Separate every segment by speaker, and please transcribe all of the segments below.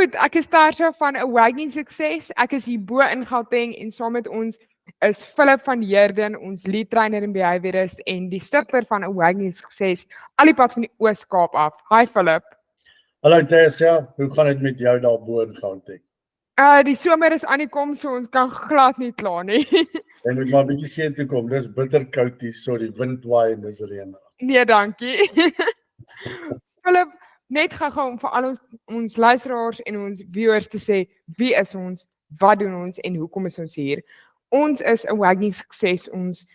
Speaker 1: Goed, ek is Tarsha van Awakening Sukses. Ek is hier bo in Gauteng en saam met ons is Philip van Heerden, ons lead trainer in behaviorist en die stigter van Awakening Sukses, al die pad van die Oos-Kaap af. Hi Philip.
Speaker 2: Hallo Tessa, hoe gaan dit met jou daar bo in Gauteng?
Speaker 1: Die somer is aan die kom, so ons kan glad nie klaar nie.
Speaker 2: Jy moet maar 'n bietjie see toe kom. Dis bitterkoud hier, so die wind waai en dis reën.
Speaker 1: Nee, dankie. Philip, net gou-gou om vir al ons luisteraars en ons viewers te sê, wie is ons, wat doen ons en hoekom is ons hier? Ons is Awakening Sukses. Ons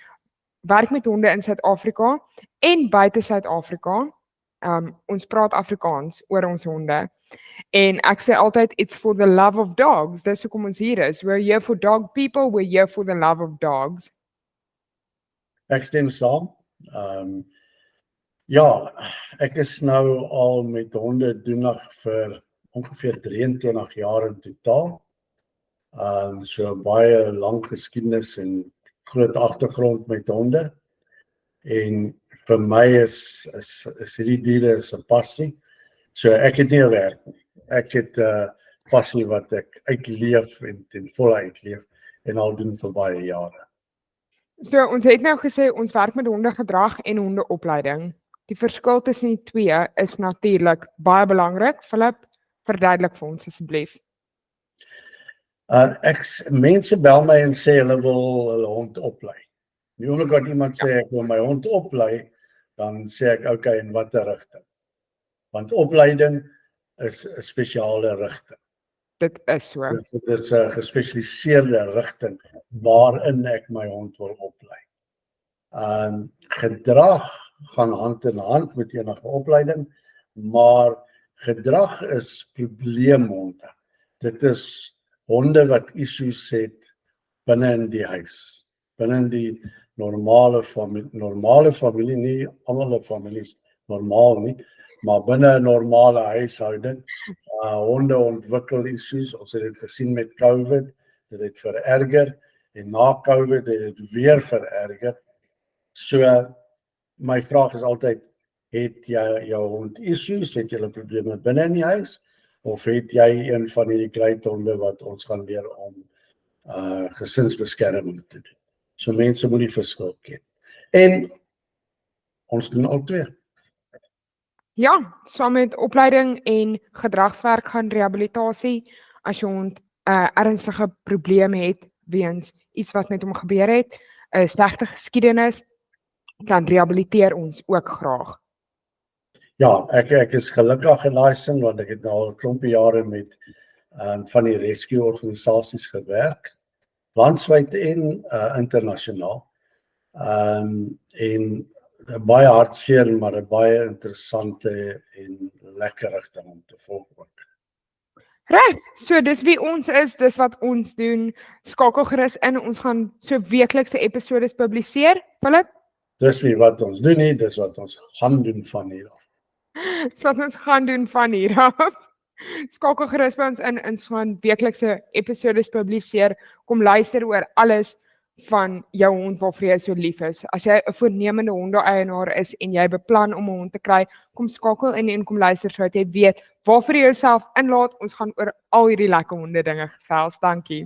Speaker 1: werk met honde in Suid-Afrika en buite Suid-Afrika. Ons praat Afrikaans oor ons honde. En ek sê altyd, it's for the love of dogs. Dis hoekom ons hier is. We're here for dog people, we're here for the love of dogs.
Speaker 2: Ek stem saam. Ja, ek is nou al met honde doenig vir ongeveer 23 jaar in totaal. So baie lang geskiedenis en groot agtergrond met honde. En vir my is hierdie diere is 'n passie. So ek het nie 'n werk nie. Ek het 'n passie wat ek uitleef en ten volle uitleef en al doen vir baie jare.
Speaker 1: So ons het nou gesê ons werk met hondegedrag en hondeopleiding. Die verskil tussen die twee is natuurlik baie belangrik. Philip, verduidelik vir ons asseblief.
Speaker 2: Mense bel my en sê hulle wil hulle hond oplei. Die oomblik wat iemand sê ek wil my hond oplei, dan sê ek okay, in watter rigting? Want opleiding is 'n spesiale rigting.
Speaker 1: Dit is so.
Speaker 2: Dit is 'n gespesialiseerde rigting waarin ek my hond wil oplei. Gedrag gaan hand in hand met enige opleiding, maar gedrag is probleemhonde. Dit is honde wat issues het binne in die huis, binne in die normale familie, nie almal families normaal nie, maar binne 'n normale huishouding. Honde ontwikkel issues, ons het dit gesien met COVID, dit het vererger en na COVID het dit weer vererger. So my vraag is altyd, het jy jou hond issues, het jy probleme binne in die huis, of het jy een van hierdie kruithonde wat ons gaan leer om gesinsbeskerming te doen? So mense moet die verskil ken. En ons doen al twee.
Speaker 1: Ja, saam met opleiding en gedragswerk gaan rehabilitasie as jou hond 'n ernstige probleem het weens iets wat met hom gebeur het, 'n slegte geskiedenis, dan rehabiliteer ons ook graag.
Speaker 2: Ja, ek is gelukkig in daai sin want ek het nou al 'n klompie jare met van die rescue organisasies gewerk, landwyd en internasionaal. En baie hartseer, maar 'n baie interessante en lekker rigting om te volg ook.
Speaker 1: Reg, so dis wie ons is, dis wat ons doen. Skakel gerus in, ons gaan so weeklikse episodes publiseer, Philip.
Speaker 2: Dis nie wat ons doen nie, dis wat ons gaan doen van hier af.
Speaker 1: Dis wat ons gaan doen van hier af. Skakel gerus by ons in, ons gaan weeklikse episodes publiseer. Kom luister oor alles van jou hond waarvoor jy so lief is. As jy 'n voornemende hondeeienaar is en jy beplan om 'n hond te kry, kom skakel in en kom luister sodat jy weet waarvoor jy jouself inlaat. Ons gaan oor al hierdie lekker honde dinge gesels. Dankie.